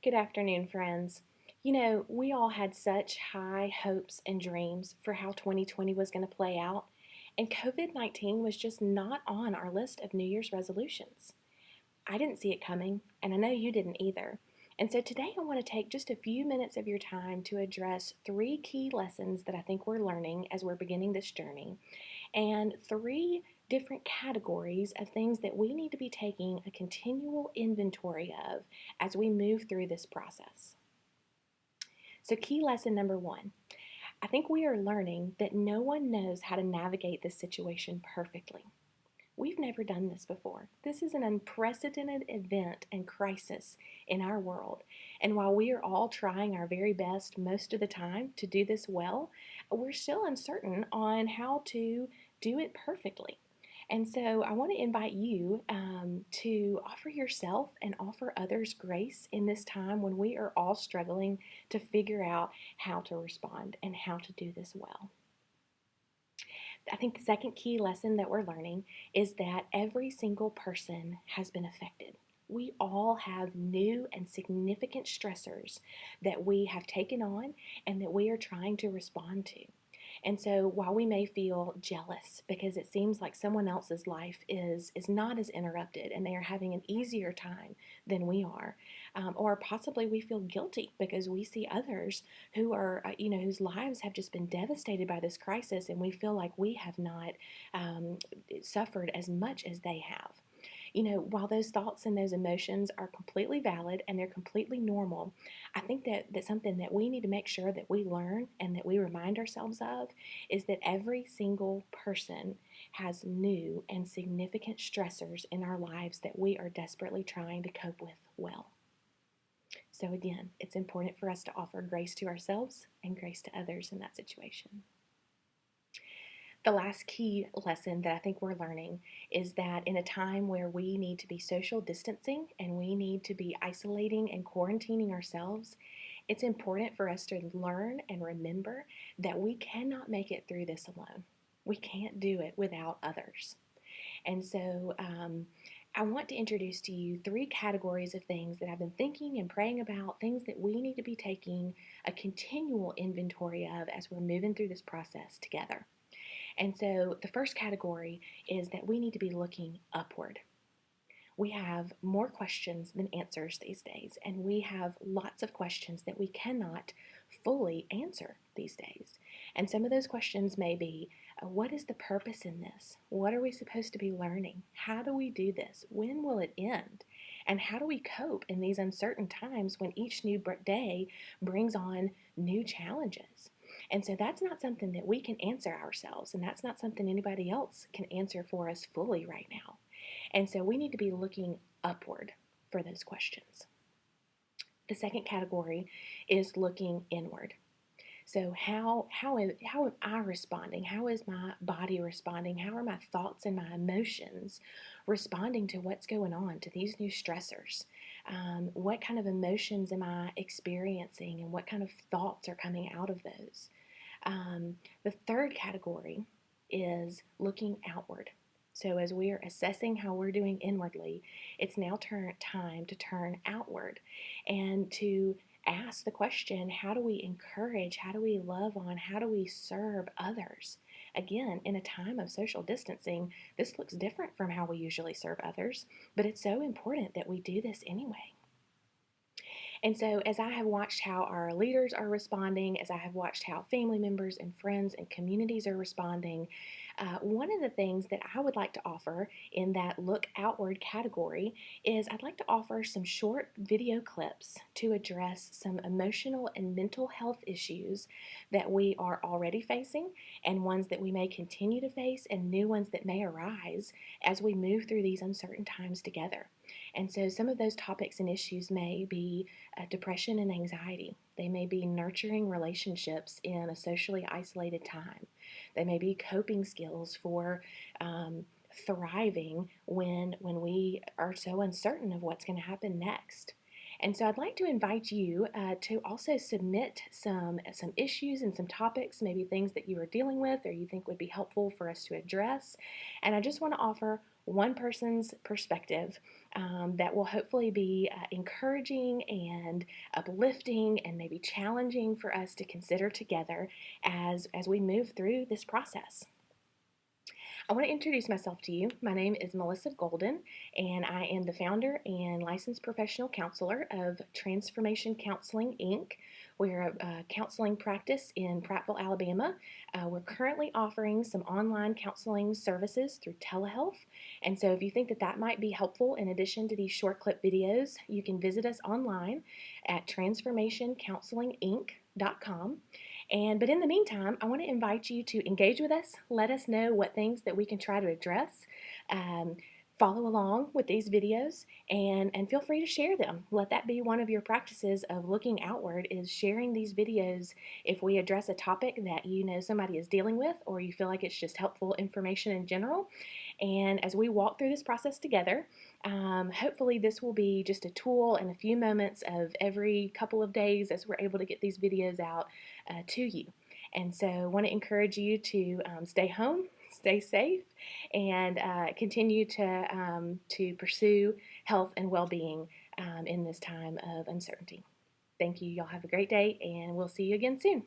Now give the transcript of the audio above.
Good afternoon, friends. You know, we all had such high hopes and dreams for how 2020 was going to play out, and COVID 19 was just not on our list of New Year's resolutions. I didn't see it coming, and I know you didn't either. And so today I want to take just a few minutes of your time to address three key lessons that I think we're learning as we're beginning this journey, and three different categories of things that we need to be taking a continual inventory of as we move through this process. So, key lesson number one, I think we are learning that no one knows how to navigate this situation perfectly. We've never done this before. This is an unprecedented event and crisis in our world. And while we are all trying our very best most of the time to do this well, we're still uncertain on how to do it perfectly. And so I want to invite you to offer yourself and offer others grace in this time when we are all struggling to figure out how to respond and how to do this well. I think the second key lesson that we're learning is that every single person has been affected. We all have new and significant stressors that we have taken on and that we are trying to respond to. And so while we may feel jealous because it seems like someone else's life is not as interrupted and they are having an easier time than we are, or possibly we feel guilty because we see others who are, whose lives have just been devastated by this crisis, and we feel like we have not suffered as much as they have. While those thoughts and those emotions are completely valid and they're completely normal, I think that's something that we need to make sure that we learn and that we remind ourselves of is that every single person has new and significant stressors in our lives that we are desperately trying to cope with well. So, again, it's important for us to offer grace to ourselves and grace to others in that situation. The last key lesson that I think we're learning is that in a time where we need to be social distancing and we need to be isolating and quarantining ourselves, it's important for us to learn and remember that we cannot make it through this alone. We can't do it without others. And so I want to introduce to you three categories of things that I've been thinking and praying about, things that we need to be taking a continual inventory of as we're moving through this process together. And so the first category is that we need to be looking upward. We have more questions than answers these days, and we have lots of questions that we cannot fully answer these days. And some of those questions may be, what is the purpose in this? What are we supposed to be learning? How do we do this? When will it end? And how do we cope in these uncertain times when each new day brings on new challenges? And so that's not something that we can answer ourselves, and that's not something anybody else can answer for us fully right now. And so we need to be looking upward for those questions. The second category is looking inward. So how am I responding? How is my body responding? How are my thoughts and my emotions responding to what's going on, to these new stressors? What kind of emotions am I experiencing, and what kind of thoughts are coming out of those? The third category is looking outward. So as we are assessing how we're doing inwardly, it's now time to turn outward and to ask the question, how do we encourage, how do we love on, how do we serve others? Again, in a time of social distancing, this looks different from how we usually serve others, but it's so important that we do this anyway. And so, as I have watched how our leaders are responding, as I have watched how family members and friends and communities are responding, one of the things that I would like to offer in that look outward category is I'd like to offer some short video clips to address some emotional and mental health issues that we are already facing, and ones that we may continue to face, and new ones that may arise as we move through these uncertain times together. And so some of those topics and issues may be depression and anxiety. They may be nurturing relationships in a socially isolated time. They may be coping skills for thriving when we are so uncertain of what's going to happen next. And so I'd like to invite you to also submit some issues and some topics, maybe things that you are dealing with or you think would be helpful for us to address. And I just want to offer one person's perspective that will hopefully be encouraging and uplifting and maybe challenging for us to consider together as we move through this process. I want to introduce myself to you. My name is Melissa Golden, and I am the founder and licensed professional counselor of Transformation Counseling, Inc. We're a counseling practice in Prattville, Alabama. We're currently offering some online counseling services through telehealth. And so if you think that that might be helpful in addition to these short clip videos, you can visit us online at transformationcounselinginc.com. But in the meantime, I want to invite you to engage with us. Let us know what things that we can try to address. Um, Follow along with these videos and feel free to share them. Let that be one of your practices of looking outward, is sharing these videos if we address a topic that you know somebody is dealing with, or you feel like it's just helpful information in general. And as we walk through this process together, hopefully this will be just a tool and a few moments of every couple of days as we're able to get these videos out to you. And so I want to encourage you to stay home, stay safe, and continue to pursue health and well-being in this time of uncertainty. Thank you. Y'all have a great day, and we'll see you again soon.